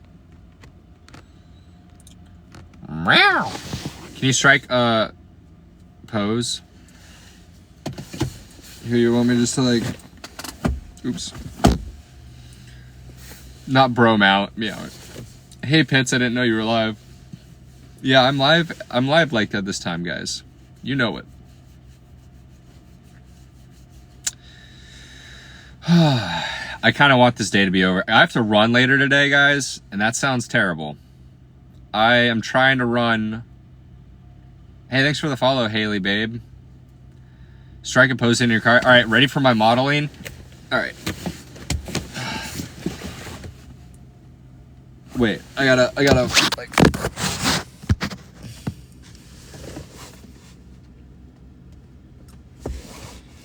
Meow. Can you strike a pose? Here, you want me just to like... Oops. Not bro mount. Yeah. Hey, Pitts, I didn't know you were live. Yeah, I'm live. I'm live like that this time, guys. You know it. I kind of want this day to be over. I have to run later today, guys, and that sounds terrible. I am trying to run. Hey, thanks for the follow, Haley, babe. Strike a pose in your car. All right, ready for my modeling? All right. Wait, I gotta, like...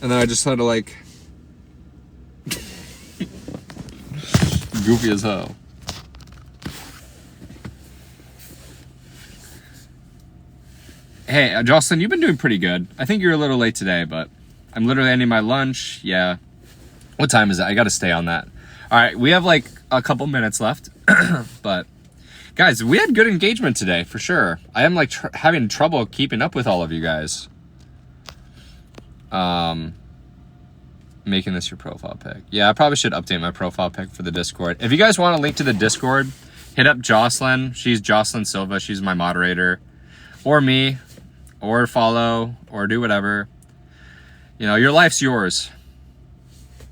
And then I just had to, like... Goofy as hell. Hey, Jocelyn, you've been doing pretty good. I think you're a little late today, but I'm literally ending my lunch. Yeah. What time is it? I gotta stay on that. All right, we have like a couple minutes left. But, guys, we had good engagement today, for sure. I am like having trouble keeping up with all of you guys. Making this your profile pic. Yeah, I probably should update my profile pic for the Discord. If you guys want a link to the Discord, hit up Jocelyn. She's Jocelyn Silva. She's my moderator. Or me. Or follow. Or do whatever. You know, your life's yours.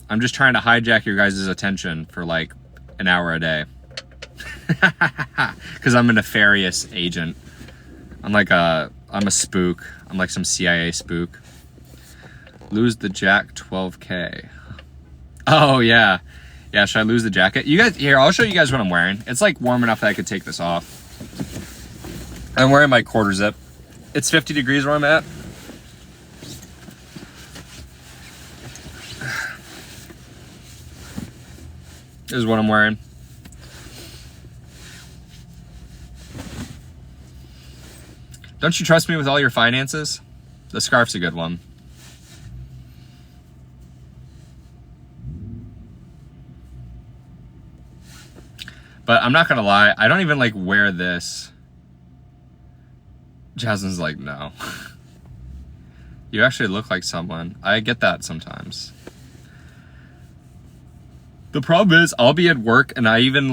I'm just trying to hijack your guys' attention for like an hour a day. Because I'm a nefarious agent. I'm a spook. I'm like some CIA spook. Lose the jack 12K. Oh, yeah. Yeah, should I lose the jacket? You guys, here, I'll show you guys what I'm wearing. It's like warm enough that I could take this off. I'm wearing my quarter zip. It's 50 degrees where I'm at. This is what I'm wearing. Don't you trust me with all your finances? The scarf's a good one. But I'm not gonna lie, I don't even like wear this. Jasmine's like, no. You actually look like someone. I get that sometimes. The problem is, I'll be at work and even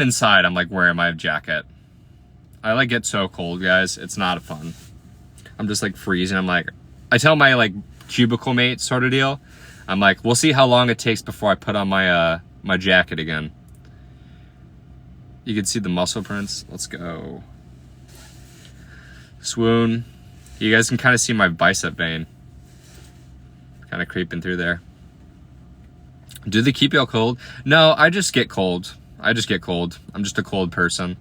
inside, I'm like wearing my jacket. I like get so cold, guys. It's not fun. I'm just like freezing. I tell my like cubicle mate sort of deal. I'm like, we'll see how long it takes before I put on my my jacket again. You can see the muscle prints. Let's go. Swoon. You guys can kind of see my bicep vein. Kind of creeping through there. Do they keep y'all cold? No, I just get cold. I'm just a cold person.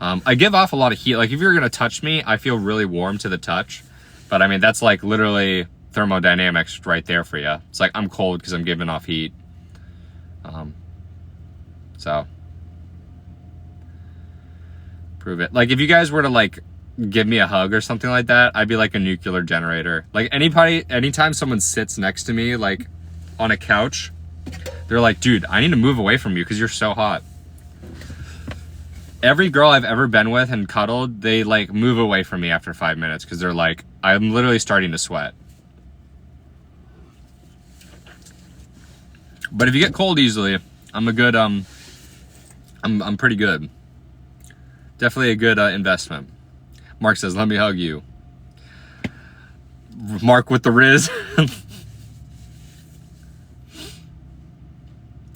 I give off a lot of heat. Like if you're going to touch me, I feel really warm to the touch. But I mean, that's like literally thermodynamics right there for you. It's like I'm cold because I'm giving off heat. So. Prove it. Like if you guys were to like give me a hug or something like that, I'd be like a nuclear generator. Like anytime someone sits next to me like on a couch, they're like, dude, I need to move away from you because you're so hot. Every girl I've ever been with and cuddled, they like move away from me after 5 minutes because they're like, I'm literally starting to sweat. But if you get cold easily, I'm a good I'm pretty good. Definitely a good investment. Mark says, let me hug you. Mark with the Riz.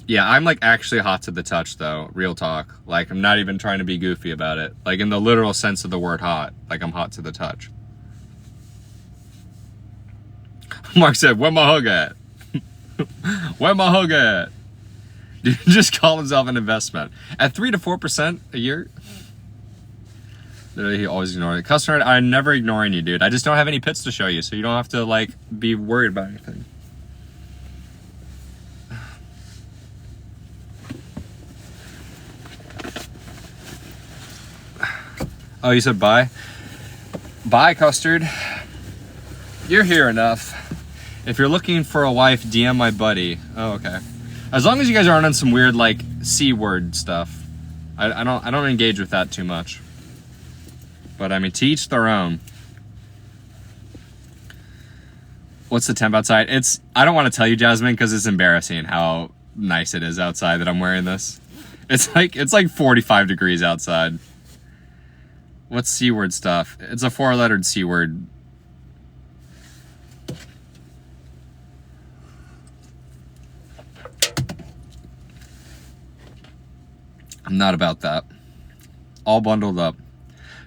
Yeah, I'm like actually hot to the touch though. Real talk. Like I'm not even trying to be goofy about it. Like in the literal sense of the word hot. Like I'm hot to the touch. Mark said, where my hug at? Where my hug at? Dude just call himself an investment. At 3 to 4% a year? He always ignored it. Customer, I'm never ignoring you, dude. I just don't have any pits to show you, so you don't have to like be worried about anything. Oh, you said bye? Bye, Custard. You're here enough. If you're looking for a wife, DM my buddy. Oh, okay. As long as you guys aren't on some weird like C-word stuff. I don't engage with that too much. But I mean, to each their own. What's the temp outside? I don't want to tell you, Jasmine, because it's embarrassing how nice it is outside that I'm wearing this. It's like 45 degrees outside. What's C-word stuff? It's a 4-lettered C-word. I'm not about that. All bundled up.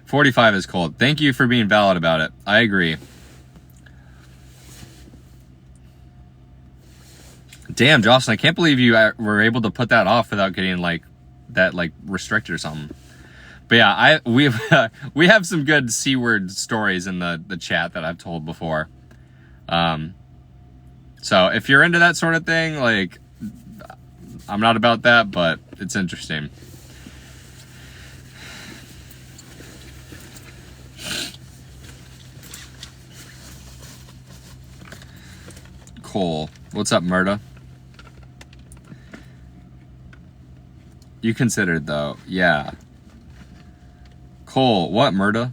45 is cold. Thank you for being valid about it. I agree. Damn, Jocelyn, I can't believe you were able to put that off without getting like that like restricted or something. But yeah, we have some good C-word stories in the chat that I've told before. So if you're into that sort of thing, like, I'm not about that, but it's interesting. Cole, what's up, Murda? You considered though, yeah. Cole, what, Murda?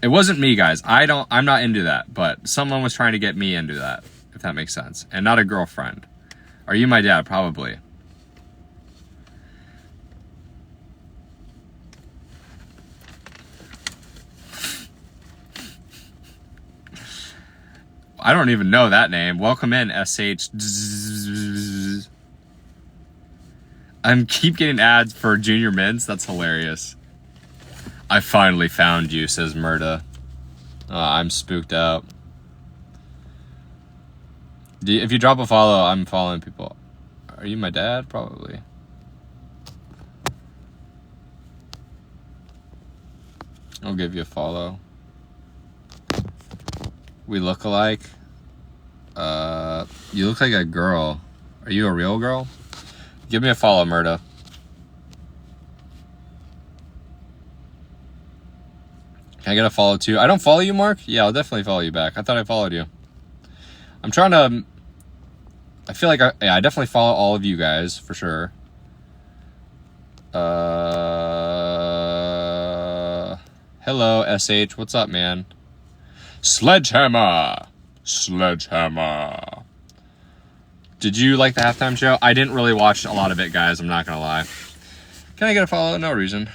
It wasn't me, guys. I'm not into that, but someone was trying to get me into that, if that makes sense. And not a girlfriend. Are you my dad? Probably. I don't even know that name. Welcome in, SH. Keep getting ads for Junior Mints. That's hilarious. I finally found you, says Murda. I'm spooked out. If you drop a follow, I'm following people. Are you my dad? Probably. I'll give you a follow. We look alike. You look like a girl. Are you a real girl? Give me a follow, Murda. Can I get a follow too? I don't follow you, Mark? Yeah, I'll definitely follow you back. I thought I followed you. I'm trying to... I feel like I definitely follow all of you guys, for sure. Hello, SH. What's up, man? Sledgehammer! Sledgehammer! Did you like the halftime show? I didn't really watch a lot of it, guys. I'm not gonna lie. Can I get a follow? No reason.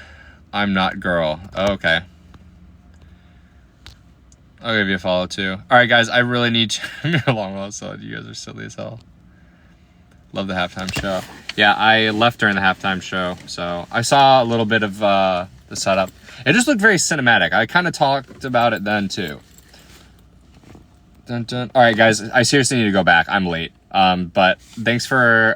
I'm not girl. Oh, okay. I'll give you a follow too. Alright guys, I really need you. Long well said. You guys are silly as hell. Love the halftime show. Yeah, I left during the halftime show, so I saw a little bit of the setup. It just looked very cinematic. I kind of talked about it then too. Dun, dun. Alright guys, I seriously need to go back. I'm late. But thanks for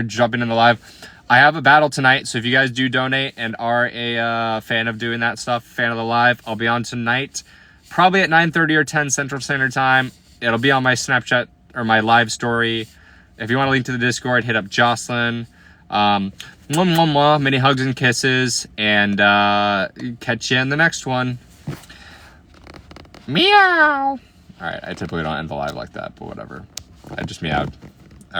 jumping in the live. I have a battle tonight, so if you guys do donate and are a fan of doing that stuff, fan of the live, I'll be on tonight. Probably at 9:30 or 10 Central Standard Time. It'll be on my Snapchat or my live story. If you want to link to the Discord, hit up Jocelyn. Mwah, mwah, mwah. Many hugs and kisses. And catch you in the next one. Meow. Alright, I typically don't end the live like that, but whatever. I just meowed.